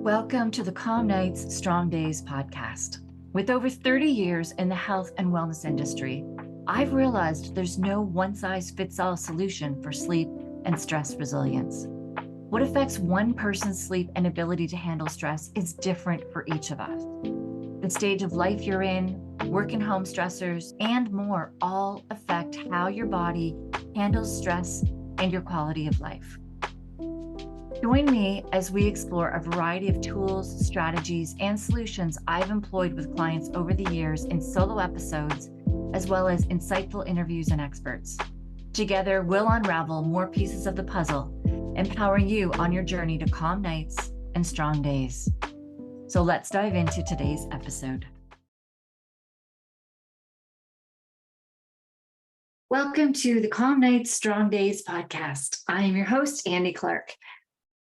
Welcome to the Calm Nights, Strong Days podcast. With over 30 years in the health and wellness industry, I've realized there's no one-size-fits-all solution for sleep and stress resilience. What affects one person's sleep and ability to handle stress is different for each of us. The stage of life you're in, work and home stressors, and more all affect how your body handles stress and your quality of life. Join me as we explore a variety of tools, strategies, and solutions I've employed with clients over the years in solo episodes, as well as insightful interviews and experts. Together, we'll unravel more pieces of the puzzle, empowering you on your journey to calm nights and strong days. So let's dive into today's episode. Welcome to the Calm Nights, Strong Days podcast. I am your host, Andy Clark.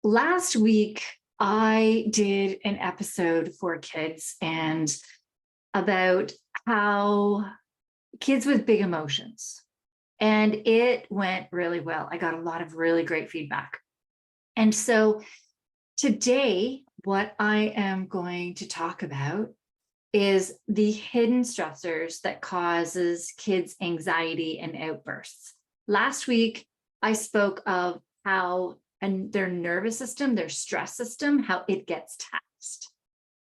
Last week, I did an episode for kids and about how kids with big emotions, and it went really well. I got a lot of really great feedback. And so today, what I am going to talk about is the hidden stressors that causes kids anxiety and outbursts. Last week, I spoke of how and their nervous system, their stress system, how it gets taxed.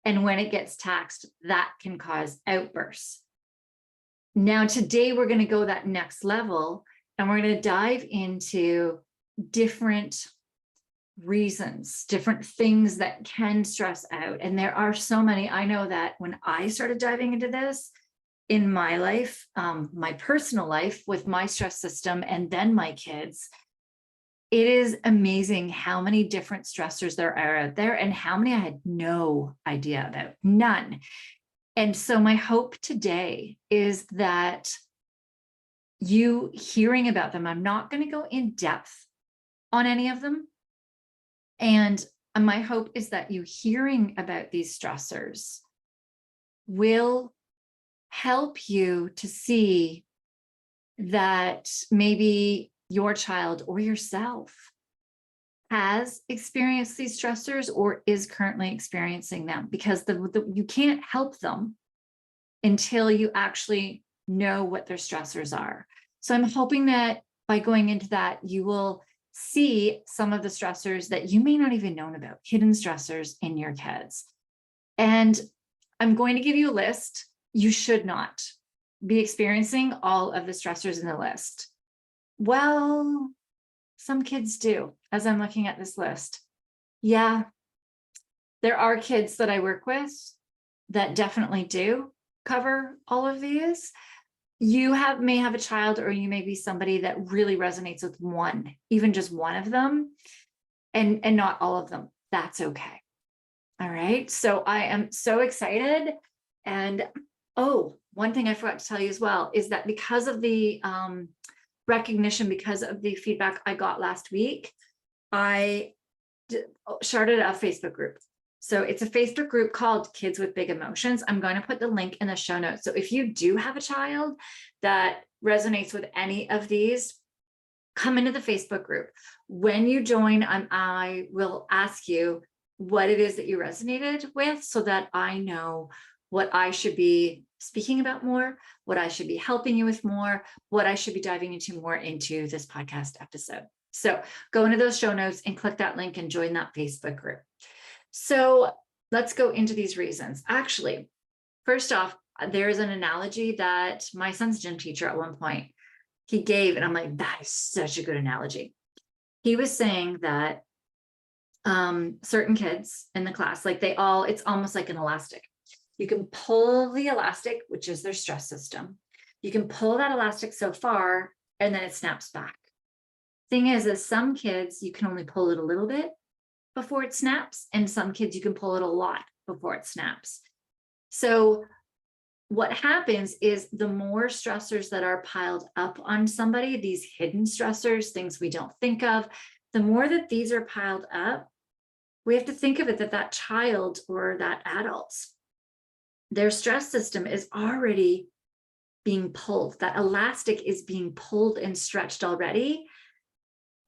And when it gets taxed, that can cause outbursts. Now, today we're going to go that next level, and we're going to dive into different reasons, different things that can stress out. And there are so many. I know that when I started diving into this in my life, my personal life with my stress system, and then my kids, it is amazing how many different stressors there are out there and how many I had no idea about, none. And so my hope today is that you hearing about them, I'm not going to go in depth on any of them. And my hope is that you hearing about these stressors will help you to see that maybe your child or yourself has experienced these stressors or is currently experiencing them, because you can't help them until you actually know what their stressors are. So I'm hoping that by going into that, you will see some of the stressors that you may not even know about, hidden stressors in your kids. And I'm going to give you a list. You should not be experiencing all of the stressors in the list. Well, some kids do, as I'm looking at this list. Yeah, there are kids that I work with that definitely do cover all of these. You may have a child, or you may be somebody that really resonates with one, even just one of them, and not all of them. That's okay. All right. So I am so excited. And one thing I forgot to tell you as well is that because of the recognition, because of the feedback I got last week, I started a Facebook group. So it's a Facebook group called Kids with Big Emotions. I'm going to put the link in the show notes. So if you do have a child that resonates with any of these, come into the Facebook group. When you join, I will ask you what it is that you resonated with, so that I know what I should be speaking about more, what I should be helping you with more, what I should be diving into more into this podcast episode. So go into those show notes and click that link and join that Facebook group. So let's go into these reasons. Actually, first off, there is an analogy that my son's gym teacher at one point, he gave, and I'm like, that is such a good analogy. He was saying that certain kids in the class, like it's almost like an elastic. You can pull the elastic, which is their stress system. You can pull that elastic so far, and then it snaps back. Thing is some kids, you can only pull it a little bit before it snaps, and some kids, you can pull it a lot before it snaps. So what happens is the more stressors that are piled up on somebody, these hidden stressors, things we don't think of, the more that these are piled up, we have to think of it that child or that adult, their stress system is already being pulled. That elastic is being pulled and stretched already.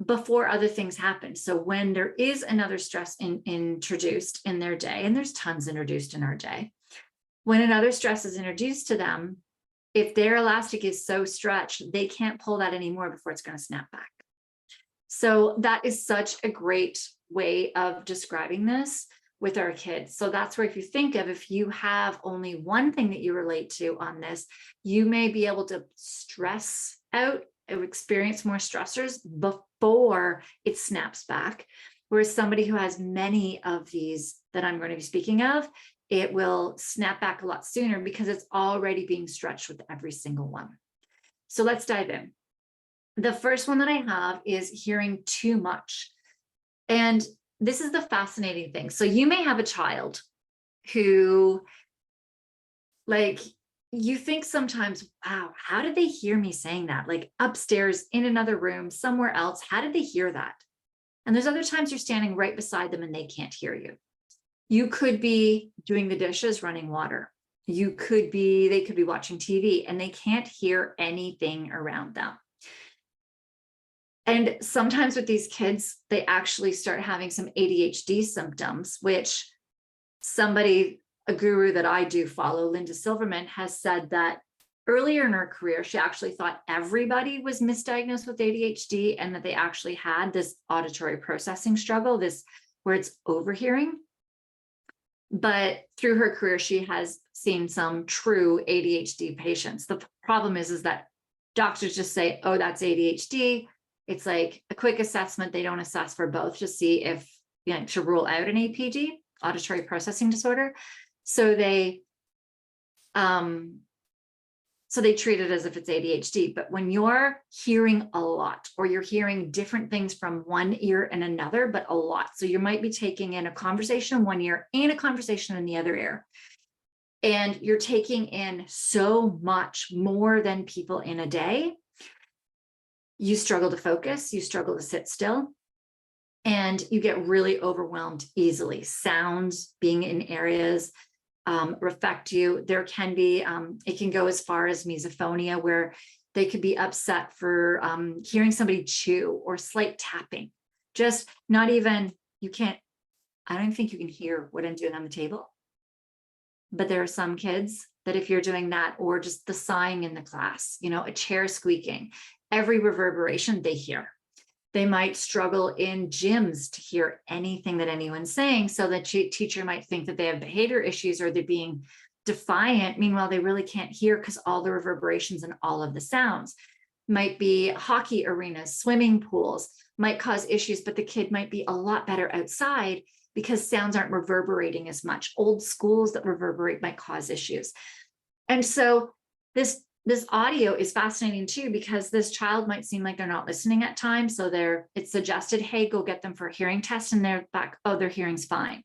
before other things happen. So when there is another stress introduced in their day, and there's tons introduced in our day, when another stress is introduced to them, if their elastic is so stretched, they can't pull that anymore before it's going to snap back. So that is such a great way of describing this with our kids. So that's where, if you think of, if you have only one thing that you relate to on this, you may be able to stress out or experience more stressors before it snaps back. Whereas somebody who has many of these that I'm going to be speaking of, it will snap back a lot sooner because it's already being stretched with every single one. So let's dive in. The first one that I have is hearing too much. And this is the fascinating thing. So you may have a child who, like, you think sometimes, wow, how did they hear me saying that? Like upstairs, in another room, somewhere else, how did they hear that? And there's other times you're standing right beside them and they can't hear you. You could be doing the dishes, running water. They could be watching TV and they can't hear anything around them. And sometimes with these kids, they actually start having some ADHD symptoms, which a guru that I do follow, Linda Silverman, has said that earlier in her career, she actually thought everybody was misdiagnosed with ADHD and that they actually had this auditory processing struggle, where it's overhearing. But through her career, she has seen some true ADHD patients. The problem is that doctors just say, oh, that's ADHD. It's like a quick assessment. They don't assess for both to see if, to rule out an APD, auditory processing disorder. So they treat it as if it's ADHD. But when you're hearing a lot, or you're hearing different things from one ear and another, but a lot. So you might be taking in a conversation in one ear and a conversation in the other ear. And you're taking in so much more than people in a day. You struggle to focus, you struggle to sit still, and you get really overwhelmed easily. Sounds being in areas affect you. There can be, it can go as far as misophonia, where they could be upset for hearing somebody chew or slight tapping. Just not even, I don't even think you can hear what I'm doing on the table. But there are some kids that if you're doing that, or just the sighing in the class, a chair squeaking, every reverberation they hear. They might struggle in gyms to hear anything that anyone's saying. So the teacher might think that they have behavior issues or they're being defiant. Meanwhile, they really can't hear because all the reverberations and all of the sounds. Might be hockey arenas, swimming pools, might cause issues, but the kid might be a lot better outside because sounds aren't reverberating as much. Old schools that reverberate might cause issues. And so this audio is fascinating too, because this child might seem like they're not listening at times. So it's suggested, hey, go get them for a hearing test, and they're back, oh, their hearing's fine.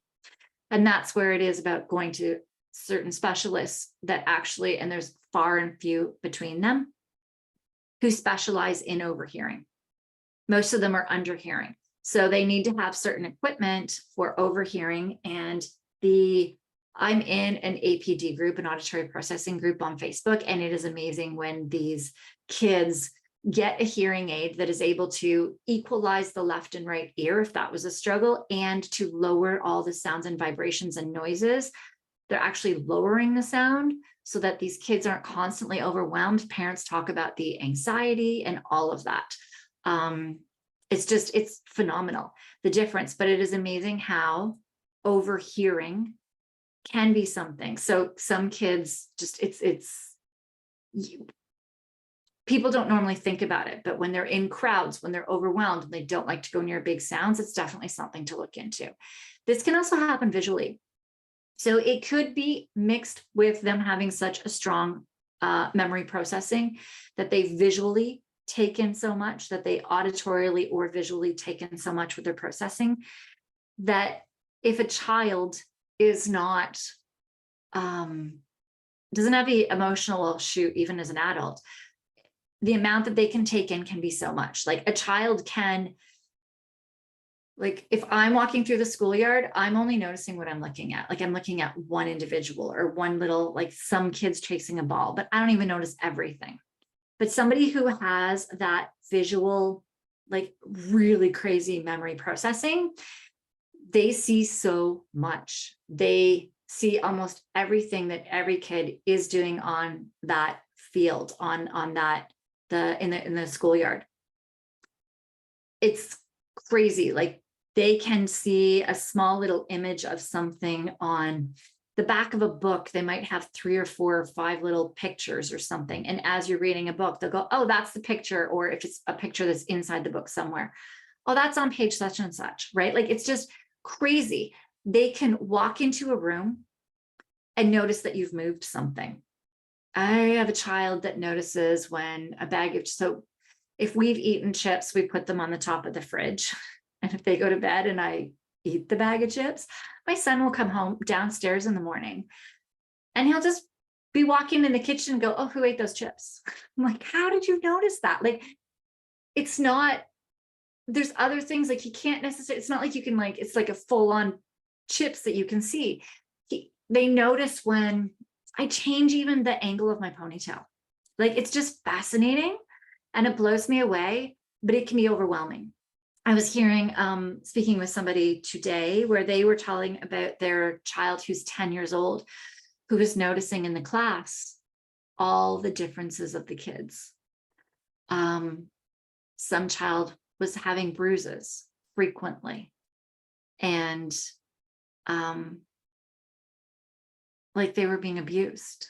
And that's where it is about going to certain specialists that actually, and there's far and few between them, who specialize in overhearing. Most of them are underhearing. So they need to have certain equipment for overhearing. And I'm in an APD group, an auditory processing group on Facebook, and it is amazing when these kids get a hearing aid that is able to equalize the left and right ear, if that was a struggle, and to lower all the sounds and vibrations and noises. They're actually lowering the sound so that these kids aren't constantly overwhelmed. Parents talk about the anxiety and all of that. It's phenomenal, the difference, but it is amazing how overhearing can be something. So some kids people don't normally think about it, but when they're in crowds, when they're overwhelmed and they don't like to go near big sounds, it's definitely something to look into. This can also happen visually. So it could be mixed with them having such a strong memory processing that they visually take in so much, that they auditorily or visually take in so much with their processing, that if a child is not, doesn't have the emotional, well, shoot, even as an adult, the amount that they can take in can be so much. Like a child can, like if I'm walking through the schoolyard, I'm only noticing what I'm looking at. Like I'm looking at one individual or one little, like some kids chasing a ball, but I don't even notice everything. But somebody who has that visual like really crazy memory processing, they see so much. They see almost everything that every kid is doing on that field, on that in the schoolyard. It's crazy. Like they can see a small little image of something on the back of a book. They might have 3 or 4 or 5 little pictures or something. And as you're reading a book, they'll go, oh, that's the picture. Or if it's a picture that's inside the book somewhere, oh, that's on page such and such, right? Like it's just crazy. They can walk into a room and notice that you've moved something. I have a child that notices when a bag of, so if we've eaten chips, we put them on the top of the fridge. And if they go to bed and I eat the bag of chips, my son will come home downstairs in the morning and he'll just be walking in the kitchen and go, oh, who ate those chips? I'm like, how did you notice that? Like, it's not, there's other things like he can't necessarily, it's not like you can like, it's like a full on chips that you can see. They notice when I change even the angle of my ponytail. Like, it's just fascinating and it blows me away, but it can be overwhelming. I was hearing, speaking with somebody today where they were telling about their child who's 10 years old, who was noticing in the class all the differences of the kids. Some child was having bruises frequently and like they were being abused.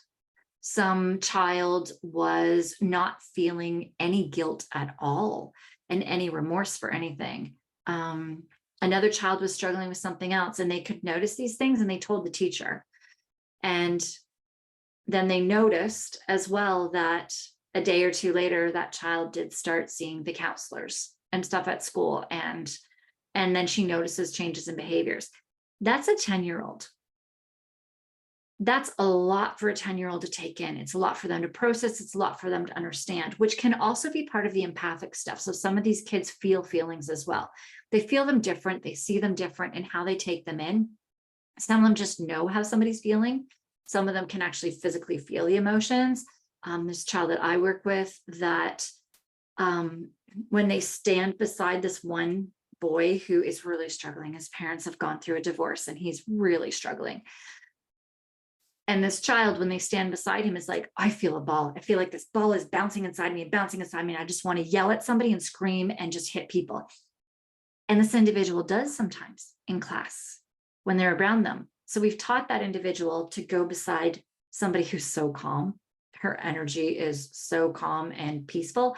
Some child was not feeling any guilt at all and any remorse for anything. Another child was struggling with something else and they could notice these things and they told the teacher. And then they noticed as well that a day or two later, that child did start seeing the counselors and stuff at school. And then she notices changes in behaviors. That's a 10-year-old. That's a lot for a 10-year-old to take in. It's a lot for them to process. It's a lot for them to understand, which can also be part of the empathic stuff. So some of these kids feel feelings as well. They feel them different. They see them different in how they take them in. Some of them just know how somebody's feeling. Some of them can actually physically feel the emotions. This child that I work with that when they stand beside this one boy who is really struggling, his parents have gone through a divorce and he's really struggling. And this child, when they stand beside him, is like, I feel a ball. I feel like this ball is bouncing inside me and bouncing inside me. And I just want to yell at somebody and scream and just hit people. And this individual does sometimes in class when they're around them. So we've taught that individual to go beside somebody who's so calm. Her energy is so calm and peaceful.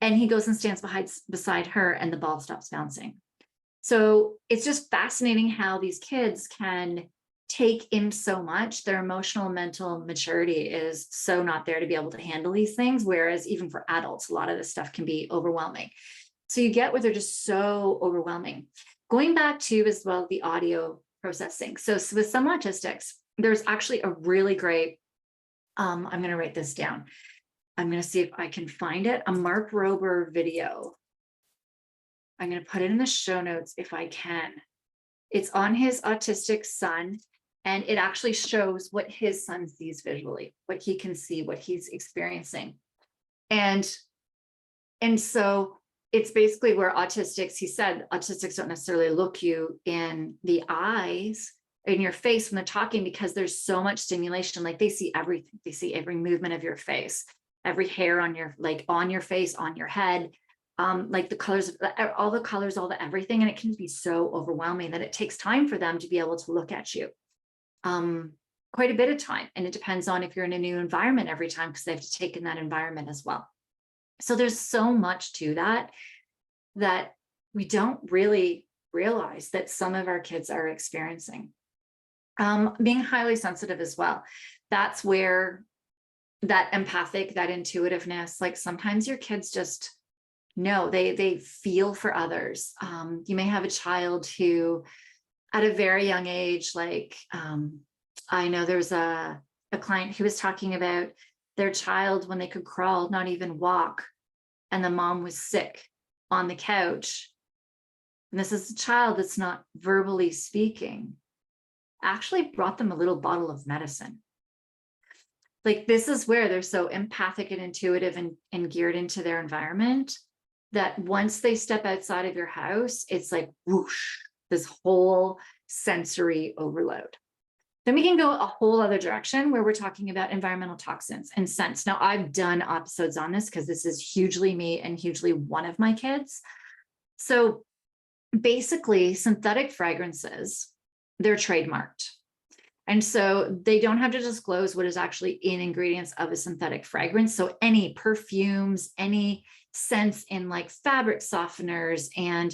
And he goes and stands beside her and the ball stops bouncing. So it's just fascinating how these kids can take in so much. Their emotional, mental maturity is so not there to be able to handle these things. Whereas even for adults, a lot of this stuff can be overwhelming. So you get where they're just so overwhelming. Going back to as well, the audio processing. So with some autistics, there's actually a really great, I'm going to write this down. I'm going to see if I can find it. A Mark Rober video. I'm going to put it in the show notes if I can. It's on his autistic son. And it actually shows what his son sees visually, what he can see, what he's experiencing. And so it's basically where autistics, he said, autistics don't necessarily look you in the eyes, in your face when they're talking, because there's so much stimulation. Like they see everything. They see every movement of your face, every hair on your, like on your face, on your head, like the colors, all the colors, all the everything. And it can be so overwhelming that it takes time for them to be able to look at you. Quite a bit of time. And it depends on if you're in a new environment every time, because they have to take in that environment as well. So there's so much to that we don't really realize that some of our kids are experiencing. Being highly sensitive as well. That's where that empathic, that intuitiveness, like sometimes your kids just know, they feel for others. You may have a child who at a very young age, like I know there's a client who was talking about their child when they could crawl, not even walk, and the mom was sick on the couch. And this is a child that's not verbally speaking, actually brought them a little bottle of medicine. Like this is where they're so empathic and intuitive and geared into their environment that once they step outside of your house, it's like whoosh, this whole sensory overload. Then we can go a whole other direction where we're talking about environmental toxins and scents. Now, I've done episodes on this because this is hugely me and hugely one of my kids. So basically, synthetic fragrances, they're trademarked. And so they don't have to disclose what is actually in ingredients of a synthetic fragrance. So any perfumes, any scents in like fabric softeners and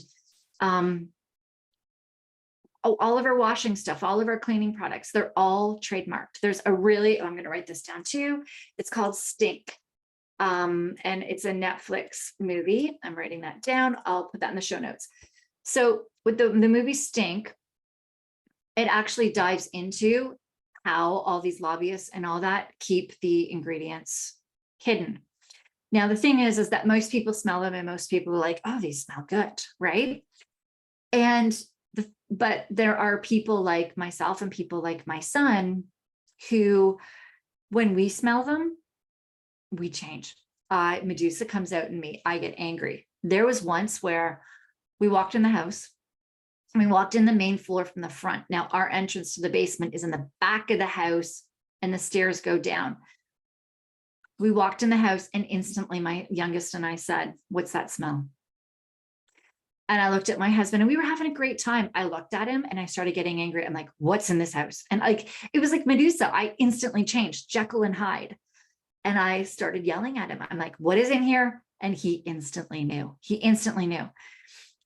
all of our washing stuff, all of our cleaning products, they're all trademarked. There's a really, I'm going to write this down too. It's called Stink. And it's a Netflix movie. I'm writing that down. I'll put that in the show notes. So with the movie Stink, it actually dives into how all these lobbyists and all that keep the ingredients hidden. Now, the thing is that most people smell them and most people are like, oh, these smell good, right? But there are people like myself and people like my son who, when we smell them, we change. Medusa comes out in me. I get angry. There was once where we walked in the house and we walked in the main floor from the front. Now, our entrance to the basement is in the back of the house and the stairs go down. We walked in the house and instantly my youngest and I said, "What's that smell?" And I looked at my husband and we were having a great time. I looked at him and I started getting angry. I'm like, "What's in this house?" And like, it was like Medusa. I instantly changed, Jekyll and Hyde. And I started yelling at him. I'm like, "What is in here?" And he instantly knew. He instantly knew.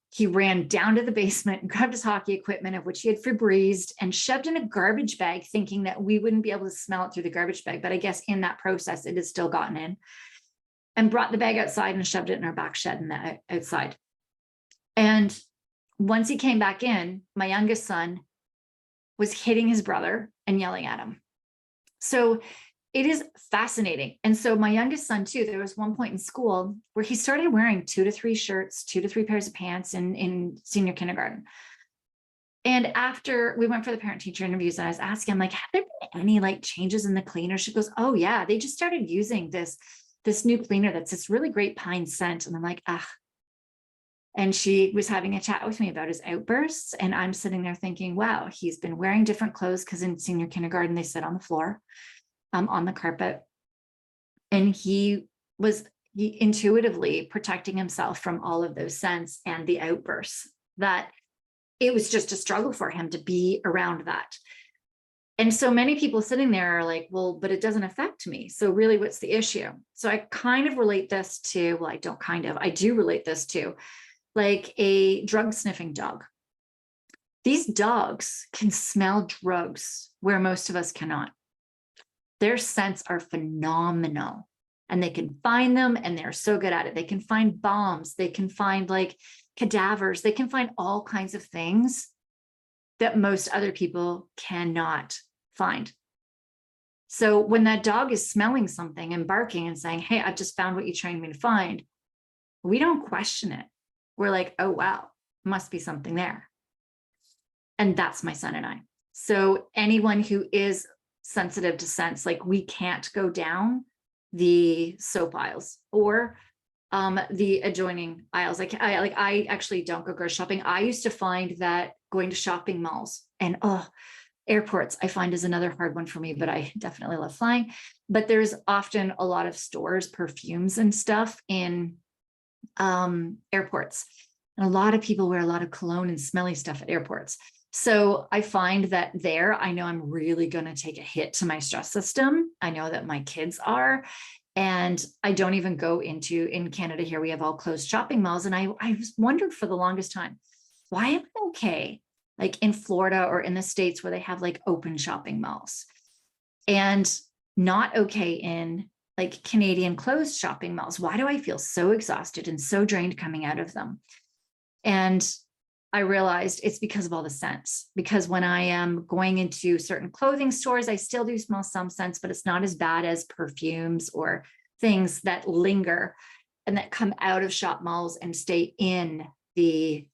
He ran down to the basement and grabbed his hockey equipment, of which he had Febrezed, and shoved in a garbage bag, thinking that we wouldn't be able to smell it through the garbage bag. But I guess in that process, it has still gotten in, and brought the bag outside and shoved it in our back shed in the outside. And once he came back in, my youngest son was hitting his brother and yelling at him. So it is fascinating. And so my youngest son too, there was one point in school where he started wearing 2 to 3 shirts, 2 to 3 pairs of pants in senior kindergarten. And after we went for the parent teacher interviews, and I was asking him, like, have there been any like changes in the cleaner? She goes, "Oh yeah, they just started using this new cleaner that's this really great pine scent." And I'm like, "Ah." And she was having a chat with me about his outbursts. And I'm sitting there thinking, wow, he's been wearing different clothes, because in senior kindergarten, they sit on the floor, on the carpet. And he intuitively protecting himself from all of those scents and the outbursts, that it was just a struggle for him to be around that. And so many people sitting there are like, well, but it doesn't affect me. So really, what's the issue? So I kind of relate this to, well, I do relate this to like a drug sniffing dog. These dogs can smell drugs where most of us cannot. Their scents are phenomenal, and they can find them, and they're so good at it. They can find bombs. They can find like cadavers. They can find all kinds of things that most other people cannot find. So when that dog is smelling something and barking and saying, "Hey, I've just found what you trained me to find," we don't question it. We're like, "Oh, wow, must be something there." And that's my son and I. So anyone who is sensitive to scents, like, we can't go down the soap aisles or the adjoining aisles. I actually don't go grocery shopping. I used to find that going to shopping malls and airports, I find, is another hard one for me, but I definitely love flying. But there's often a lot of stores, perfumes and stuff in airports. And a lot of people wear a lot of cologne and smelly stuff at airports. So I find that there, I know I'm really going to take a hit to my stress system. I know that my kids are. And I don't even go in Canada here, we have all closed shopping malls. And I wondered for the longest time, why am I okay? Like in Florida or in the States where they have like open shopping malls, and not okay in like Canadian closed shopping malls. Why do I feel so exhausted and so drained coming out of them? And I realized it's because of all the scents. Because when I am going into certain clothing stores, I still do smell some scents, but it's not as bad as perfumes or things that linger and that come out of shop malls and stay in the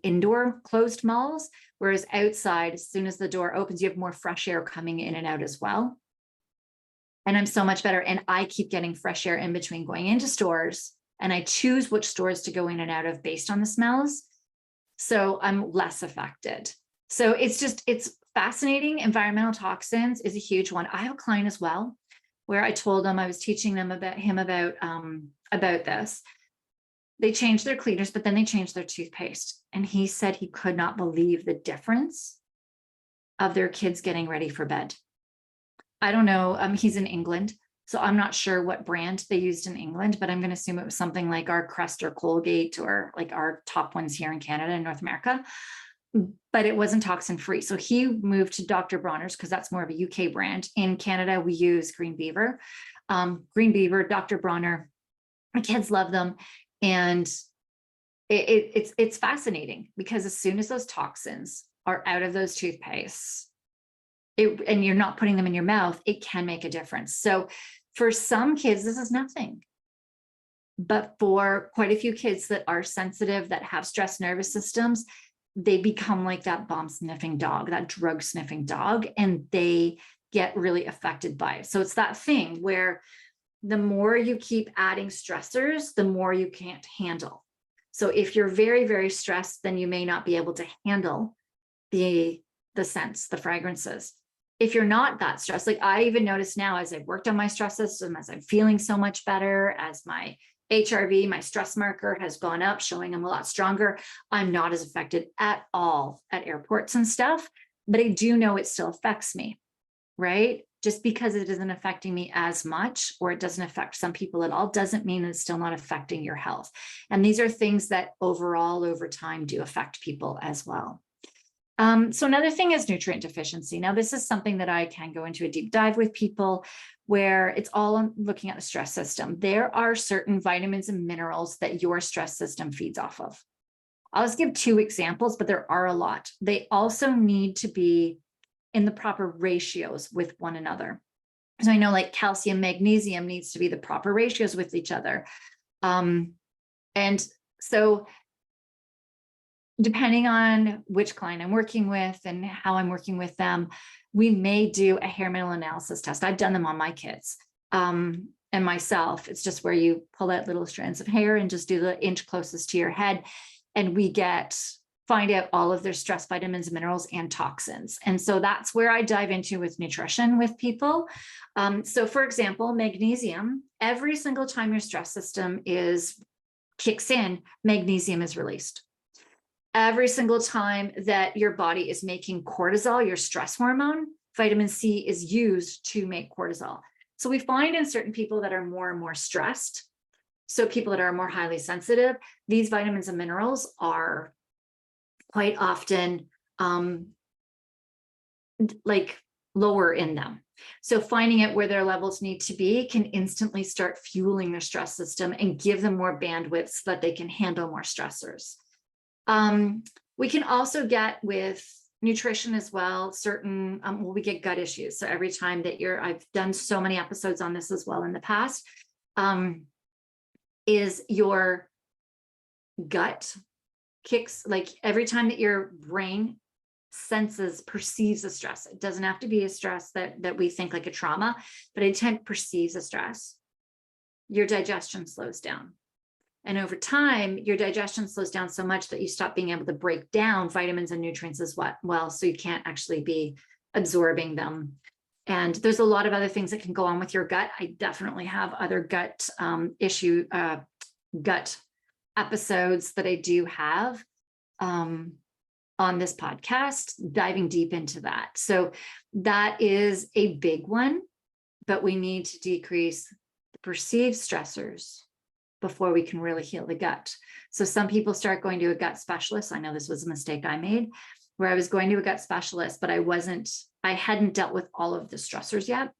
indoor closed malls. Whereas outside, as soon as the door opens, you have more fresh air coming in and out as well. And I'm so much better. And I keep getting fresh air in between going into stores and I choose which stores to go in and out of based on the smells. So I'm less affected. So it's fascinating. Environmental toxins is a huge one. I have a client as well, where I told them I was teaching them about this. They changed their cleaners, but then they changed their toothpaste. And he said he could not believe the difference of their kids getting ready for bed. I don't know. He's in England, so I'm not sure what brand they used in England, but I'm going to assume it was something like our Crest or Colgate, or like our top ones here in Canada and North America. But it wasn't toxin free. So he moved to Dr. Bronner's because that's more of a UK brand. In Canada, we use Green Beaver. Green Beaver, Dr. Bronner, my kids love them. And it's fascinating because as soon as those toxins are out of those toothpastes, and you're not putting them in your mouth, it can make a difference. So for some kids, this is nothing. But for quite a few kids that are sensitive, that have stress nervous systems, they become like that bomb sniffing dog, that drug sniffing dog, and they get really affected by it. So it's that thing where the more you keep adding stressors, the more you can't handle. So if you're very, very stressed, then you may not be able to handle the scents, the fragrances. If you're not that stressed, like I even notice now as I've worked on my stress system, as I'm feeling so much better, as my HRV, my stress marker has gone up, showing I'm a lot stronger, I'm not as affected at all at airports and stuff, but I do know it still affects me, right? Just because it isn't affecting me as much, or it doesn't affect some people at all, doesn't mean it's still not affecting your health. And these are things that overall over time do affect people as well. So another thing is nutrient deficiency. Now, this is something that I can go into a deep dive with people, where it's all looking at the stress system. There are certain vitamins and minerals that your stress system feeds off of. I'll just give 2 examples, but there are a lot. They also need to be in the proper ratios with one another. So I know like calcium, magnesium needs to be the proper ratios with each other. And so depending on which client I'm working with and how I'm working with them, we may do a hair mineral analysis test. I've done them on my kids and myself. It's just where you pull out little strands of hair and just do the inch closest to your head. And we find out all of their stress vitamins, minerals, and toxins. And so that's where I dive into with nutrition with people. So for example, magnesium, every single time your stress system kicks in, magnesium is released. Every single time that your body is making cortisol, your stress hormone, vitamin C is used to make cortisol. So we find in certain people that are more and more stressed, so people that are more highly sensitive, these vitamins and minerals are quite often like lower in them. So finding out where their levels need to be can instantly start fueling their stress system and give them more bandwidth so that they can handle more stressors. We can also get with nutrition as well, certain, we get gut issues. So every time that I've done so many episodes on this as well in the past, is your gut kicks, like every time that your brain perceives a stress. It doesn't have to be a stress that we think like a trauma, but it perceives a stress. Your digestion slows down. And over time, your digestion slows down so much that you stop being able to break down vitamins and nutrients as well. So you can't actually be absorbing them. And there's a lot of other things that can go on with your gut. I definitely have other gut gut episodes that I do have on this podcast, diving deep into that. So that is a big one, but we need to decrease the perceived stressors before we can really heal the gut. So some people start going to a gut specialist. I know this was a mistake I made, where I was going to a gut specialist, but I hadn't dealt with all of the stressors yet.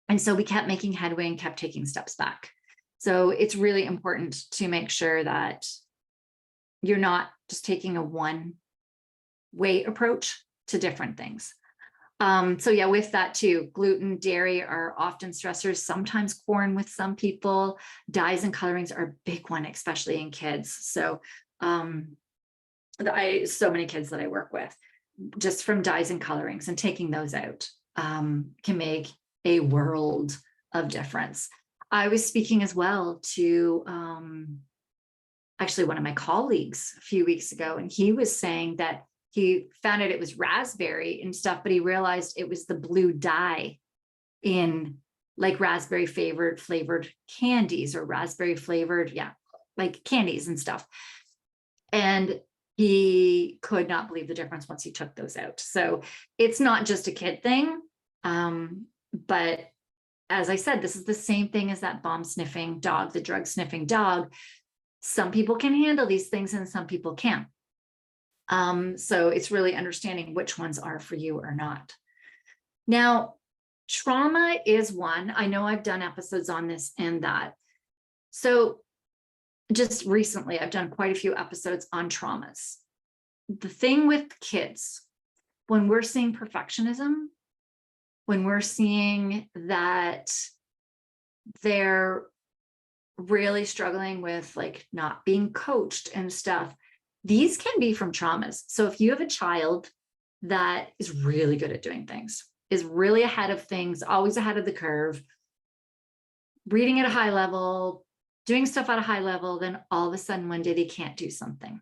And so we kept making headway and kept taking steps back. So it's really important to make sure that you're not just taking a one-way approach to different things. So yeah, with that too, gluten, dairy are often stressors, sometimes corn with some people. Dyes and colorings are a big one, especially in kids. So so many kids that I work with, just from dyes and colorings, and taking those out can make a world of difference. I was speaking as well to actually one of my colleagues a few weeks ago, and he was saying that he found out it was raspberry and stuff, but he realized it was the blue dye in like raspberry flavored candies, or raspberry flavored, yeah, like candies and stuff. And he could not believe the difference once he took those out. So it's not just a kid thing. But as I said, this is the same thing as that bomb sniffing dog, the drug sniffing dog. Some people can handle these things and some people can't. So it's really understanding which ones are for you or not. Now, trauma is one. I know I've done episodes on this and that. So just recently, I've done quite a few episodes on traumas. The thing with kids, when we're seeing perfectionism, when we're seeing that they're really struggling with like not being coached and stuff, these can be from traumas. So if you have a child that is really good at doing things, is really ahead of things, always ahead of the curve, reading at a high level, doing stuff at a high level, then all of a sudden one day they can't do something.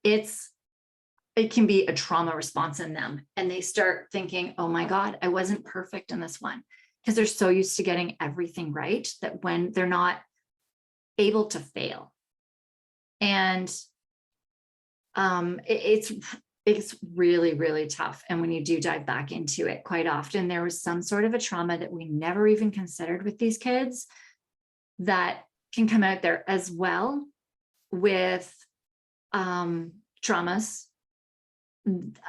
It can be a trauma response in them. And they start thinking, oh my God, I wasn't perfect in this one. Because they're so used to getting everything right that when they're not able to fail. And it's really, really tough. And when you do dive back into it, quite often there was some sort of a trauma that we never even considered with these kids that can come out there, as well with traumas.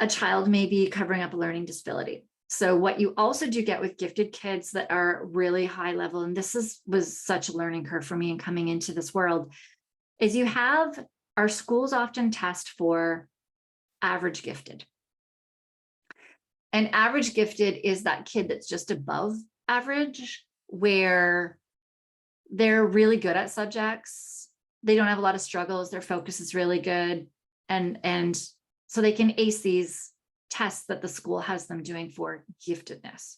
A child may be covering up a learning disability. So what you also do get with gifted kids that are really high level, and this was such a learning curve for me in coming into this world, is our schools often test for average gifted. And average gifted is that kid that's just above average, where they're really good at subjects. They don't have a lot of struggles. Their focus is really good. And so they can ace these tests that the school has them doing for giftedness.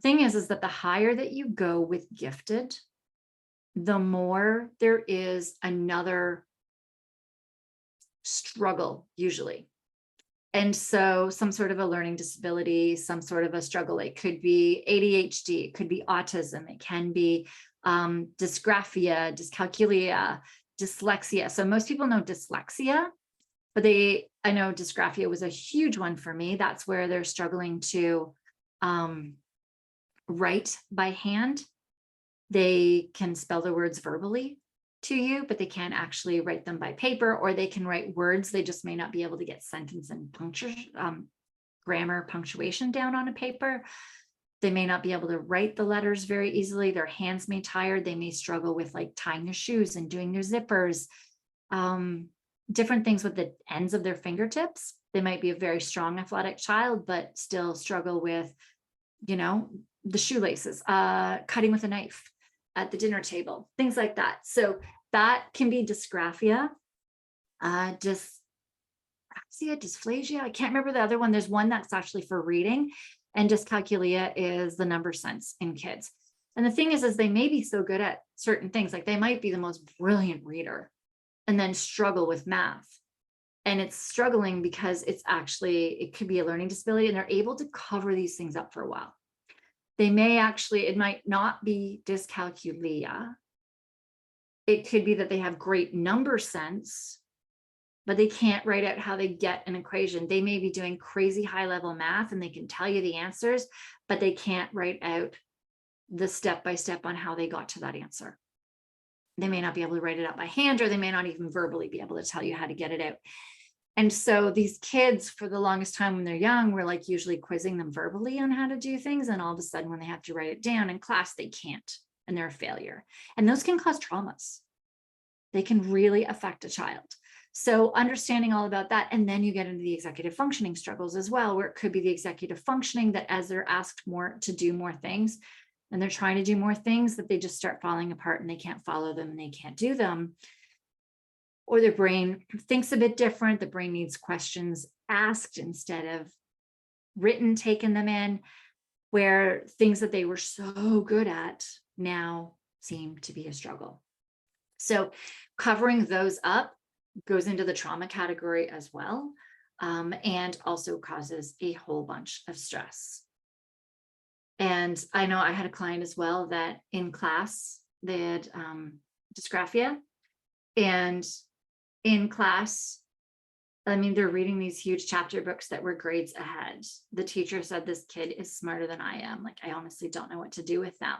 Thing is that the higher that you go with gifted, the more there is another struggle usually. And so some sort of a learning disability, some sort of a struggle, it could be ADHD, it could be autism, it can be dysgraphia, dyscalculia, dyslexia. So most people know dyslexia, but I know dysgraphia was a huge one for me. That's where they're struggling to write by hand. They can spell the words verbally to you, but they can't actually write them by paper, or they can write words. They just may not be able to get sentence and grammar, punctuation down on a paper. They may not be able to write the letters very easily. Their hands may tire. They may struggle with like tying their shoes and doing their zippers. Different things with the ends of their fingertips. They might be a very strong athletic child, but still struggle with, the shoelaces, cutting with a knife at the dinner table, things like that. So that can be dysgraphia, dysphasia, I can't remember the other one. There's one that's actually for reading, and dyscalculia is the number sense in kids. And the thing is they may be so good at certain things, like they might be the most brilliant reader and then struggle with math. And it's struggling because it could be a learning disability, and they're able to cover these things up for a while. It might not be dyscalculia. It could be that they have great number sense, but they can't write out how they get an equation. They may be doing crazy high level math and they can tell you the answers, but they can't write out the step-by-step on how they got to that answer. They may not be able to write it out by hand, or they may not even verbally be able to tell you how to get it out. And so these kids, for the longest time when they're young, we're like usually quizzing them verbally on how to do things. And all of a sudden, when they have to write it down in class, they can't, and they're a failure. And those can cause traumas. They can really affect a child. So understanding all about that, and then you get into the executive functioning struggles as well, where it could be the executive functioning that as they're asked more to do more things, and they're trying to do more things, that they just start falling apart and they can't follow them and they can't do them. Or their brain thinks a bit different. The brain needs questions asked instead of written, taking them in. where things that they were so good at now seem to be a struggle. So covering those up goes into the trauma category as well, and also causes a whole bunch of stress. And I know I had a client as well that in class, they had dysgraphia, and in class, I mean, they're reading these huge chapter books that were grades ahead. The teacher said, this kid is smarter than I am. Like, I honestly don't know what to do with them.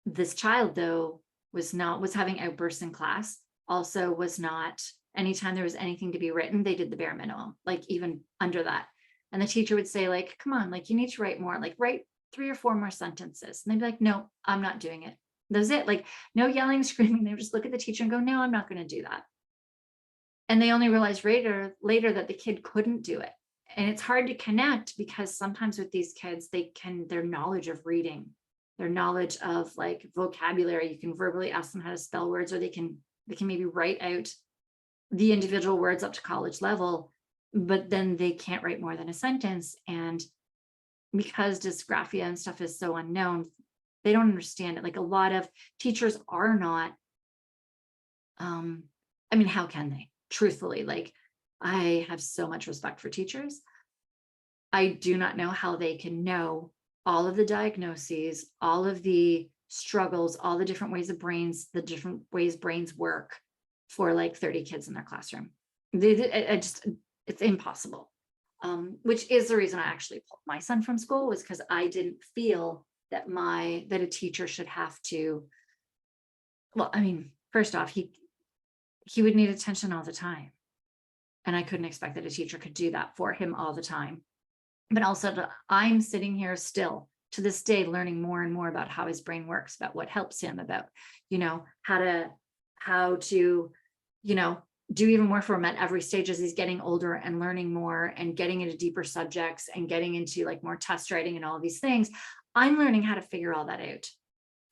This child, though, was having outbursts in class, also was not, anytime there was anything to be written, they did the bare minimum, like even under that. And the teacher would say, like, come on, like, you need to write more, like write 3 or 4 more sentences. And they'd be like, no, I'm not doing it. That's it. Like, no yelling, screaming. They would just look at the teacher and go, no, I'm not going to do that. And they only realized later that the kid couldn't do it. And it's hard to connect because sometimes with these kids, their knowledge of reading, their knowledge of like vocabulary, you can verbally ask them how to spell words, or they can maybe write out the individual words up to college level, but then they can't write more than a sentence. And because dysgraphia and stuff is so unknown, they don't understand it. Like, a lot of teachers are not, I mean, how can they? Truthfully, like, I have so much respect for teachers. I do not know how they can know all of the diagnoses, all of the struggles, all the different ways the different ways brains work for like 30 kids in their classroom. It's impossible. Which is the reason I actually pulled my son from school, was because I didn't feel that a teacher should have to, well, I mean, first off, he would need attention all the time. And I couldn't expect that a teacher could do that for him all the time. But also, I'm sitting here still to this day learning more and more about how his brain works, about what helps him, about, how to, do even more for him at every stage as he's getting older and learning more and getting into deeper subjects and getting into like more test writing and all of these things. I'm learning how to figure all that out.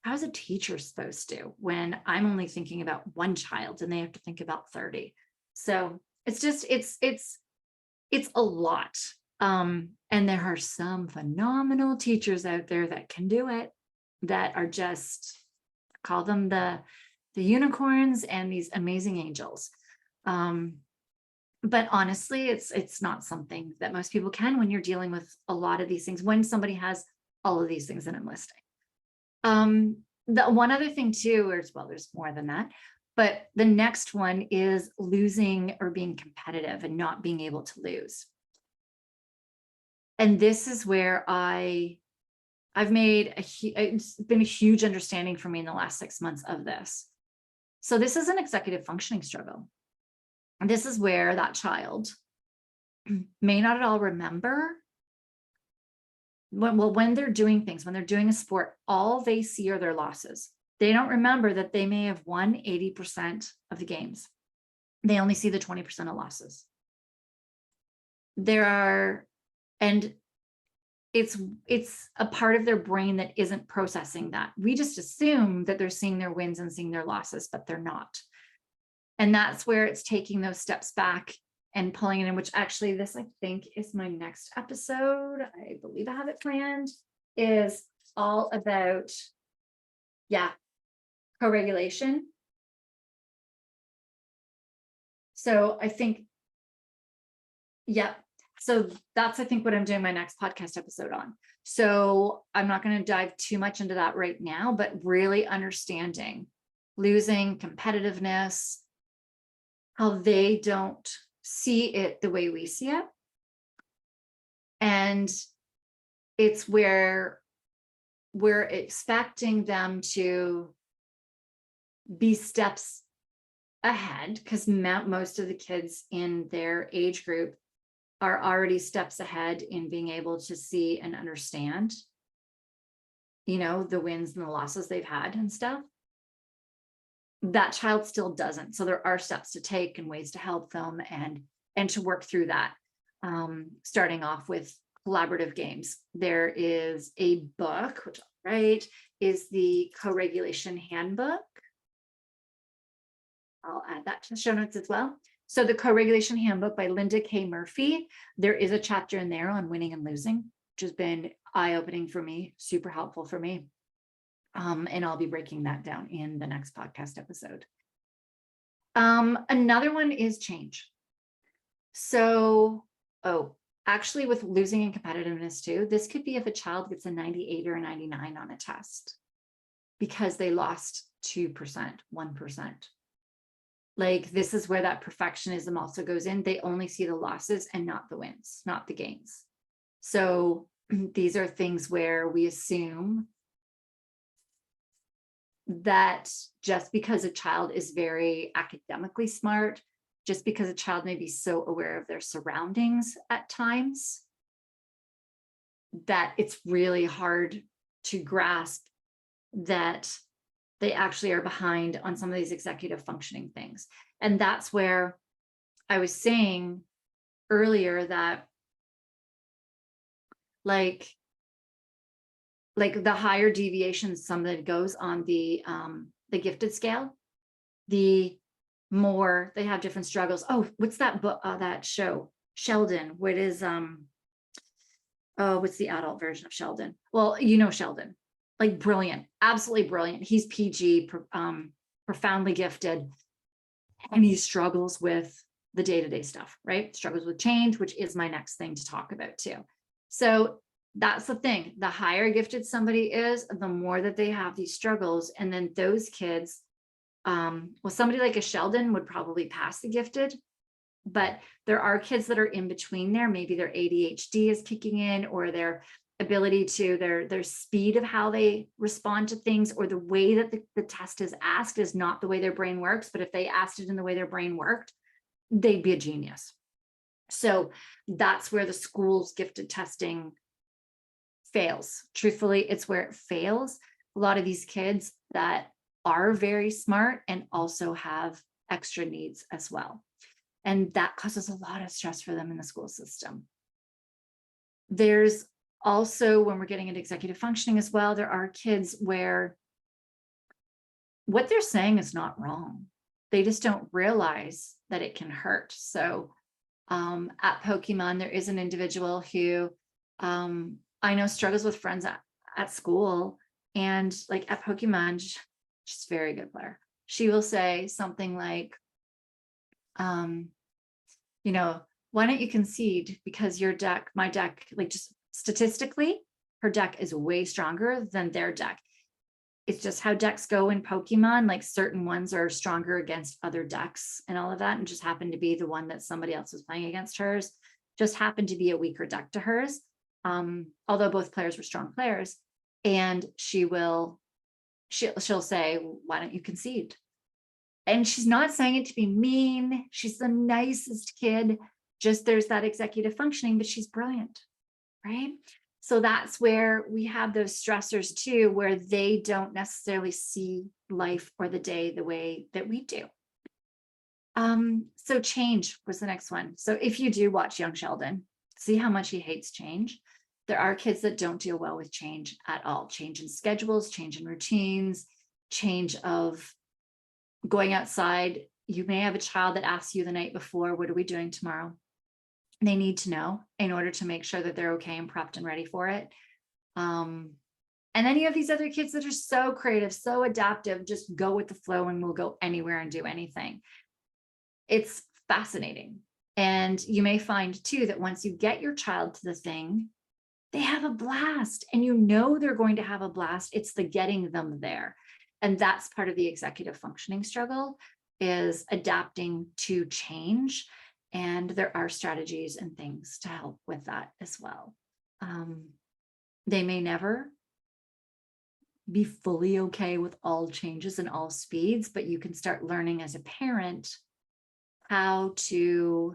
How is a teacher supposed to, when I'm only thinking about one child and they have to think about 30? So it's just, it's a lot. And there are some phenomenal teachers out there that can do it, that are just, call them the unicorns and these amazing angels. But honestly, it's not something that most people can when you're dealing with a lot of these things, when somebody has all of these things that I'm listing. The one other thing too, there's more than that, but the next one is losing or being competitive and not being able to lose. And this is where it's been a huge understanding for me in the last 6 months of this. So this is an executive functioning struggle. And this is where that child may not at all remember when they're doing things, when they're doing a sport, all they see are their losses. They don't remember that they may have won 80% of the games. They only see the 20% of losses. And it's a part of their brain that isn't processing that. We just assume that they're seeing their wins and seeing their losses, but they're not. And that's where it's taking those steps back and pulling it in, which actually this, I think, is my next episode. I believe I have it planned, is all about, co-regulation. So I think, so that's, I think, what I'm doing my next podcast episode on. So I'm not going to dive too much into that right now, but really understanding losing, competitiveness, how they don't see it the way we see it. And it's where we're expecting them to be steps ahead, because most of the kids in their age group are already steps ahead in being able to see and understand, the wins and the losses they've had and stuff. That child still doesn't. So there are steps to take and ways to help them and to work through that. Starting off with collaborative games. There is a book, which I'll write, is the Co-Regulation Handbook. I'll add that to the show notes as well. So the Co-Regulation Handbook by Linda K. Murphy, there is a chapter in there on winning and losing, which has been eye-opening for me, super helpful for me. And I'll be breaking that down in the next podcast episode. Another one is change. So, actually with losing and competitiveness too, this could be if a child gets a 98 or a 99 on a test because they lost 2%, 1%. Like, this is where that perfectionism also goes in. They only see the losses and not the wins, not the gains. So these are things where we assume that just because a child is very academically smart, just because a child may be so aware of their surroundings at times, that it's really hard to grasp that they actually are behind on some of these executive functioning things. And that's where I was saying earlier that like the higher deviations somebody goes on the gifted scale, the more they have different struggles. Oh, what's that book, that show, Sheldon? What is what's the adult version of Sheldon? Well, you know Sheldon, like brilliant, absolutely brilliant. He's PG, profoundly gifted, and he struggles with the day-to-day stuff, right? Struggles with change, which is my next thing to talk about too. So that's the thing. The higher gifted somebody is, the more that they have these struggles. And then those kids, well, somebody like a Sheldon would probably pass the gifted, but there are kids that are in between there. Maybe their ADHD is kicking in, or their ability to their speed of how they respond to things, or the way that the test is asked is not the way their brain works. But if they asked it in the way their brain worked, they'd be a genius. So that's where the school's gifted testing fails. Truthfully, it's where it fails. A lot of these kids that are very smart and also have extra needs as well. And that causes a lot of stress for them in the school system. There's also, when we're getting into executive functioning as well, there are kids where what they're saying is not wrong. They just don't realize that it can hurt. So at Pokemon, there is an individual who I know struggles with friends at school, and like at Pokemon, she's a very good player. She will say something like, you know, why don't you concede, because your deck, my deck, like just statistically, her deck is way stronger than their deck. It's just how decks go in Pokemon. Like certain ones are stronger against other decks and all of that, and just happened to be the one that somebody else was playing against hers just happened to be a weaker deck to hers. Although both players were strong players. And she'll say, why don't you concede? And she's not saying it to be mean. She's the nicest kid. Just there's that executive functioning, but she's brilliant, right? So that's where we have those stressors too, where they don't necessarily see life or the day the way that we do. So change was the next one. So if you do watch Young Sheldon, see how much he hates change. There are kids that don't deal well with change at all. Change in schedules, change in routines, change of going outside. You may have a child that asks you the night before, what are we doing tomorrow? They need to know in order to make sure that they're okay and prepped and ready for it. And then you have these other kids that are so creative, so adaptive, just go with the flow and will go anywhere and do anything. It's fascinating. And you may find too that once you get your child to the thing, they have a blast, and you know they're going to have a blast. It's the getting them there. And that's part of the executive functioning struggle, is adapting to change. And there are strategies and things to help with that as well. They may never be fully okay with all changes and all speeds, but you can start learning as a parent how to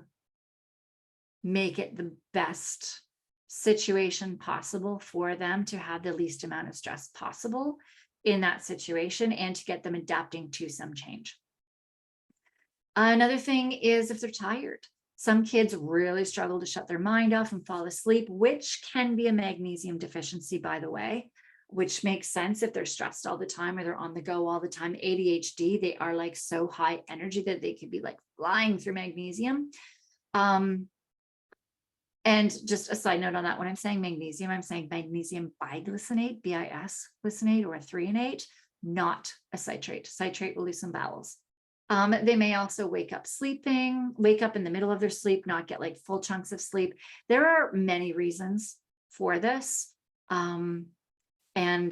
make it the best situation possible for them, to have the least amount of stress possible in that situation, and to get them adapting to some change. Another thing is if they're tired. Some kids really struggle to shut their mind off and fall asleep, which can be a magnesium deficiency, by the way, which makes sense if they're stressed all the time or they're on the go all the time. ADHD, they are like so high energy that they could be like flying through magnesium. And just a side note on that, when I'm saying magnesium, I'm saying magnesium biglycinate, bis-glycinate, or a 3-in-8, not a citrate. Citrate will loosen bowels. They may also wake up in the middle of their sleep, not get like full chunks of sleep. There are many reasons for this. And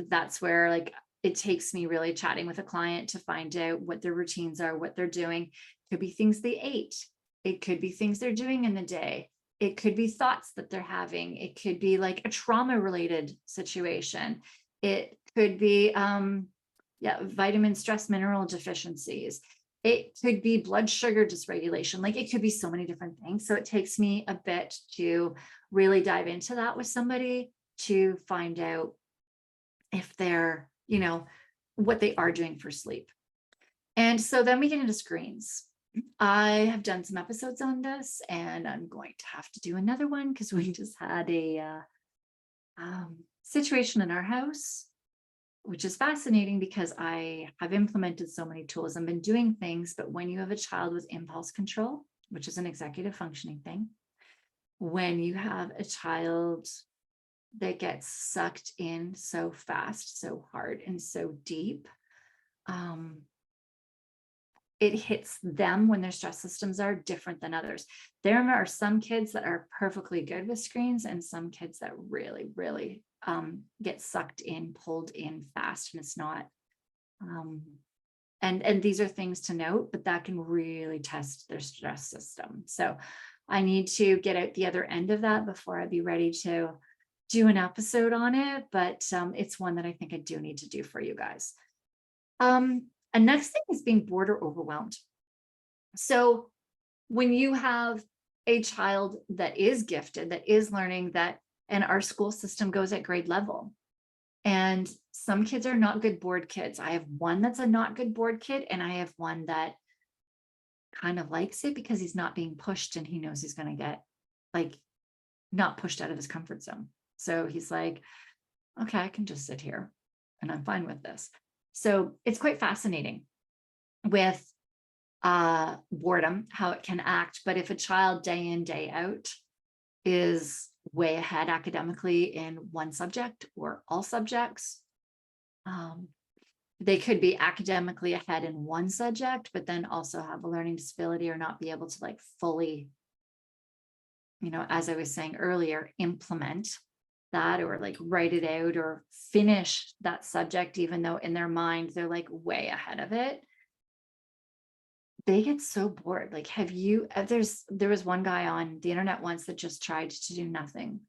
that's where like it takes me really chatting with a client to find out what their routines are, what they're doing. It could be things they ate. It could be things they're doing in the day. It could be thoughts that they're having. It could be like a trauma related situation. It could be, vitamin, stress, mineral deficiencies. It could be blood sugar dysregulation. Like it could be so many different things. So it takes me a bit to really dive into that with somebody to find out if they're, what they are doing for sleep. And so then we get into screens. I have done some episodes on this, and I'm going to have to do another one because we just had a situation in our house, which is fascinating because I have implemented so many tools and been doing things. But when you have a child with impulse control, which is an executive functioning thing, when you have a child that gets sucked in so fast, so hard, and so deep, it hits them when their stress systems are different than others. There are some kids that are perfectly good with screens and some kids that really, really get sucked in, pulled in fast, and it's not. And these are things to note, but that can really test their stress system. So I need to get out the other end of that before I'd be ready to do an episode on it, but it's one that I think I do need to do for you guys. And next thing is being bored or overwhelmed. So when you have a child that is gifted, that is learning, that, and our school system goes at grade level, and some kids are not good bored kids. I have one that's a not good bored kid, and I have one that kind of likes it because he's not being pushed and he knows he's going to get like not pushed out of his comfort zone. So he's like, okay, I can just sit here and I'm fine with this. So it's quite fascinating with boredom, how it can act. But if a child day in, day out is way ahead academically in one subject or all subjects, they could be academically ahead in one subject, but then also have a learning disability or not be able to like fully, as I was saying earlier, implement that or like write it out or finish that subject, even though in their mind they're like way ahead of it. They get so bored. Like, there was one guy on the internet once that just tried to do nothing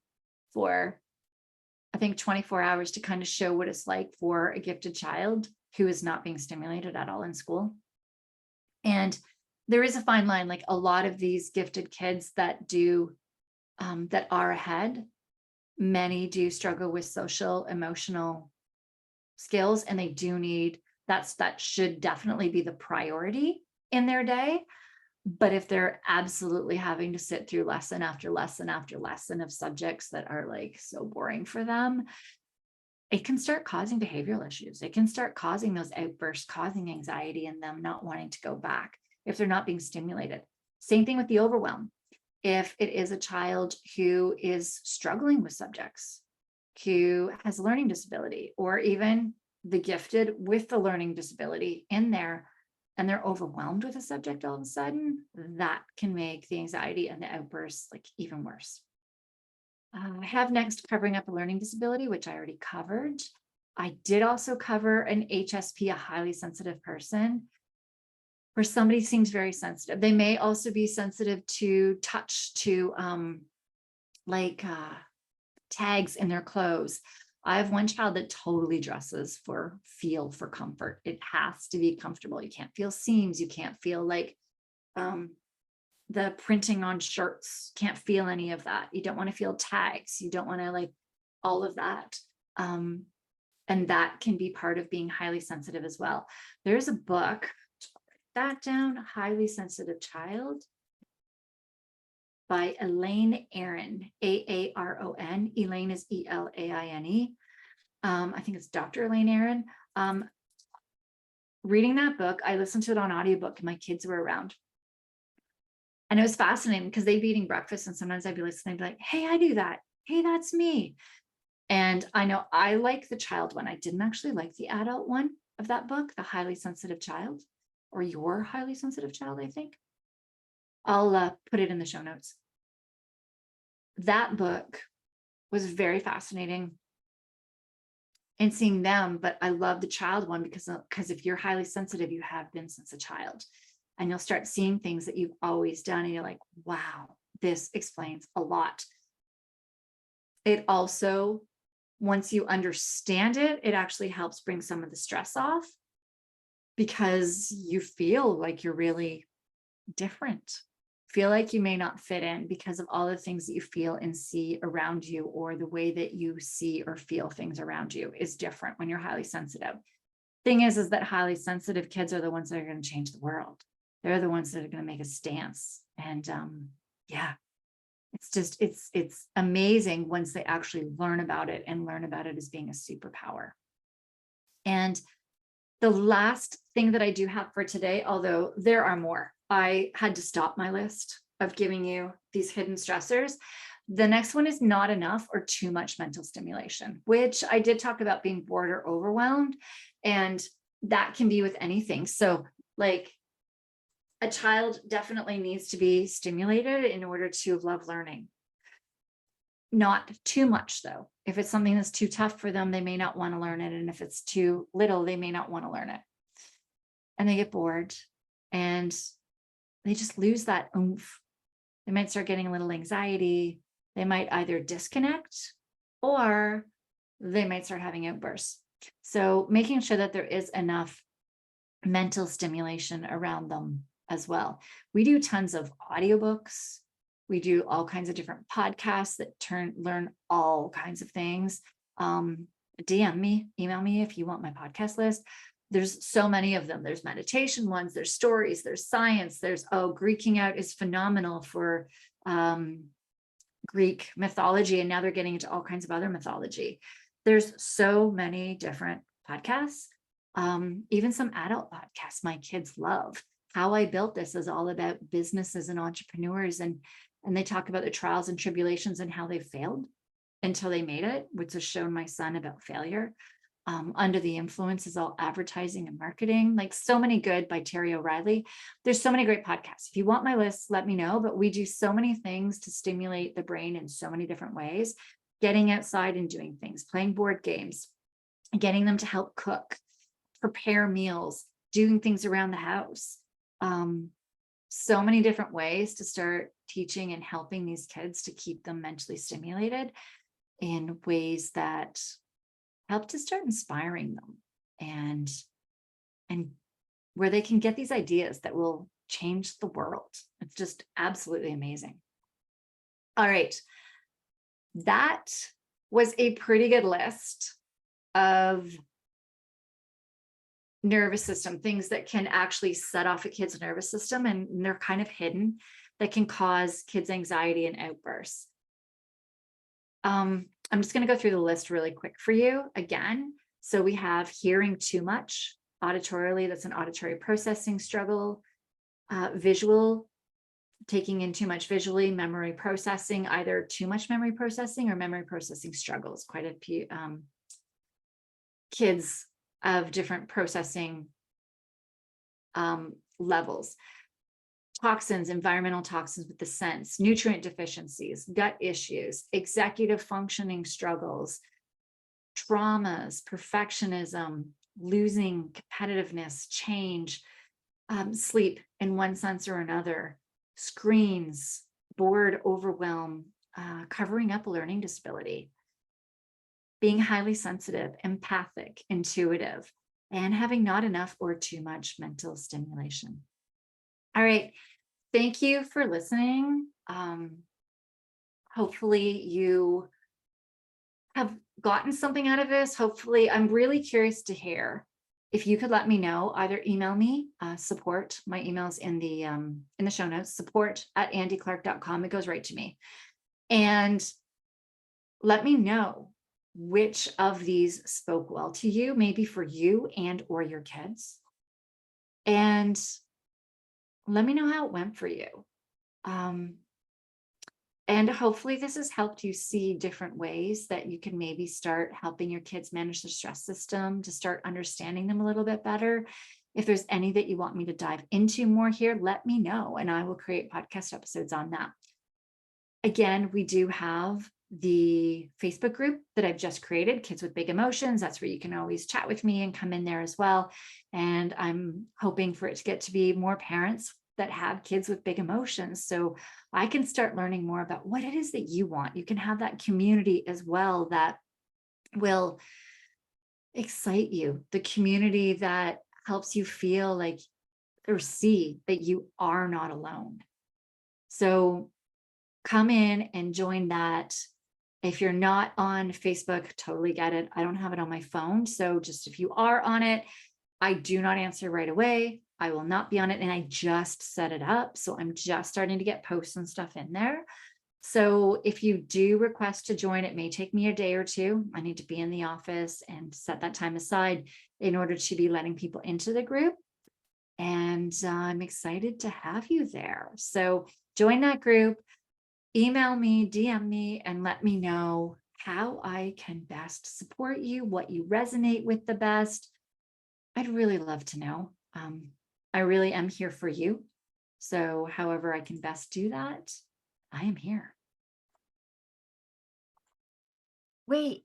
for, I think, 24 hours to kind of show what it's like for a gifted child who is not being stimulated at all in school. And there is a fine line. Like a lot of these gifted kids that are ahead, many do struggle with social, emotional skills, and they do need, that should definitely be the priority in their day. But if they're absolutely having to sit through lesson after lesson after lesson of subjects that are like so boring for them, it can start causing behavioral issues. It can start causing those outbursts, causing anxiety in them, not wanting to go back if they're not being stimulated. Same thing with the overwhelm. If it is a child who is struggling with subjects, who has a learning disability, or even the gifted with the learning disability in there, and they're overwhelmed with a subject all of a sudden, that can make the anxiety and the outbursts like even worse. I have next covering up a learning disability, which I already covered. I did also cover an HSP, a highly sensitive person, where somebody seems very sensitive. They may also be sensitive to touch, to tags in their clothes. I have one child that totally dresses for comfort. It has to be comfortable. You can't feel seams. You can't feel like the printing on shirts, can't feel any of that. You don't want to feel tags. You don't want to like all of that. And that can be part of being highly sensitive as well. There's a book, that down, Highly Sensitive Child, by Elaine Aron, Aaron. Elaine is Elaine. I think it's Dr. Elaine Aron. Reading that book, I listened to it on audiobook and my kids were around. And it was fascinating because they'd be eating breakfast and sometimes I'd be listening, I'd be like, hey, I do that. Hey, that's me. And I know I like the child one. I didn't actually like the adult one of that book, The Highly Sensitive Child, or Your Highly Sensitive Child, I think. I'll put it in the show notes. That book was very fascinating in seeing them, but I love the child one because if you're highly sensitive, you have been since a child, and you'll start seeing things that you've always done and you're like, wow, this explains a lot. It also, once you understand it, it actually helps bring some of the stress off because you feel like you're really different, feel like you may not fit in because of all the things that you feel and see around you, or the way that you see or feel things around you is different when you're highly sensitive. Thing is that highly sensitive kids are the ones that are going to change the world. They're the ones that are going to make a stance. And yeah, it's just, it's amazing once they actually learn about it and learn about it as being a superpower. And the last thing that I do have for today, although there are more, I had to stop my list of giving you these hidden stressors. The next one is not enough or too much mental stimulation, which I did talk about being bored or overwhelmed. And that can be with anything. So like a child definitely needs to be stimulated in order to love learning. Not too much though. If it's something that's too tough for them, they may not want to learn it. And if it's too little, they may not want to learn it. And they get bored and they just lose that oomph. They might start getting a little anxiety. They might either disconnect or they might start having outbursts. So making sure that there is enough mental stimulation around them as well. We do tons of audiobooks. We do all kinds of different podcasts that learn all kinds of things. DM me, email me if you want my podcast list. There's so many of them. There's meditation ones, there's stories, there's science, there's, Greeking Out is phenomenal for Greek mythology. And now they're getting into all kinds of other mythology. There's so many different podcasts, even some adult podcasts my kids love. How I Built This is all about businesses and entrepreneurs. And they talk about the trials and tribulations and how they failed until they made it, which has shown my son about failure. Under the Influence is all advertising and marketing, like so many good by Terry O'Reilly. There's so many great podcasts. If you want my list, let me know, but we do so many things to stimulate the brain in so many different ways, getting outside and doing things, playing board games, getting them to help cook, prepare meals, doing things around the house. So many different ways to start teaching and helping these kids to keep them mentally stimulated in ways that help to start inspiring them and where they can get these ideas that will change the world. It's just absolutely amazing. All right. That was a pretty good list of nervous system things that can actually set off a kid's nervous system, and they're kind of hidden, that can cause kids anxiety and outbursts. I'm just going to go through the list really quick for you again. So we have hearing too much auditorily, that's an auditory processing struggle. Visual, taking in too much visually. Memory processing, either too much memory processing or memory processing struggles. Quite a few kids of different processing levels. Toxins, environmental toxins with the sense, nutrient deficiencies, gut issues, executive functioning struggles, traumas, perfectionism, losing competitiveness, change, sleep in one sense or another, screens, bored, overwhelm, covering up learning disability, being highly sensitive, empathic, intuitive, and having not enough or too much mental stimulation. All right. Thank you for listening. Hopefully you have gotten something out of this. Hopefully, I'm really curious to hear. If you could let me know, either email me, support, my email's in the show notes, support@andyclark.com. It goes right to me. And let me know which of these spoke well to you, maybe for you and or your kids. And let me know how it went for you. And hopefully this has helped you see different ways that you can maybe start helping your kids manage the stress system, to start understanding them a little bit better. If there's any that you want me to dive into more here, let me know, and I will create podcast episodes on that. Again, we do have the Facebook group that I've just created, Kids with Big Emotions. That's where you can always chat with me and come in there as well. And I'm hoping for it to get to be more parents that have kids with big emotions, so I can start learning more about what it is that you want. You can have that community as well that will excite you, the community that helps you feel like or see that you are not alone. So come in and join that. If you're not on Facebook, totally get it. I don't have it on my phone. So just if you are on it, I do not answer right away. I will not be on it. And I just set it up. So I'm just starting to get posts and stuff in there. So if you do request to join, it may take me a day or two. I need to be in the office and set that time aside in order to be letting people into the group. And I'm excited to have you there. So join that group, email me, DM me, and let me know how I can best support you, what you resonate with the best. I'd really love to know. I really am here for you. So however I can best do that, I am here. Wait,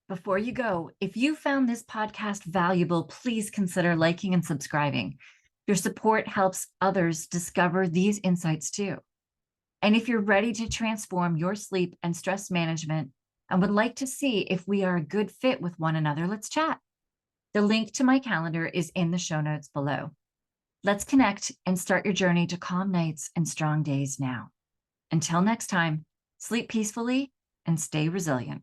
before you go, if you found this podcast valuable, please consider liking and subscribing. Your support helps others discover these insights too. And if you're ready to transform your sleep and stress management and would like to see if we are a good fit with one another, let's chat. The link to my calendar is in the show notes below. Let's connect and start your journey to calm nights and strong days now. Until next time, sleep peacefully and stay resilient.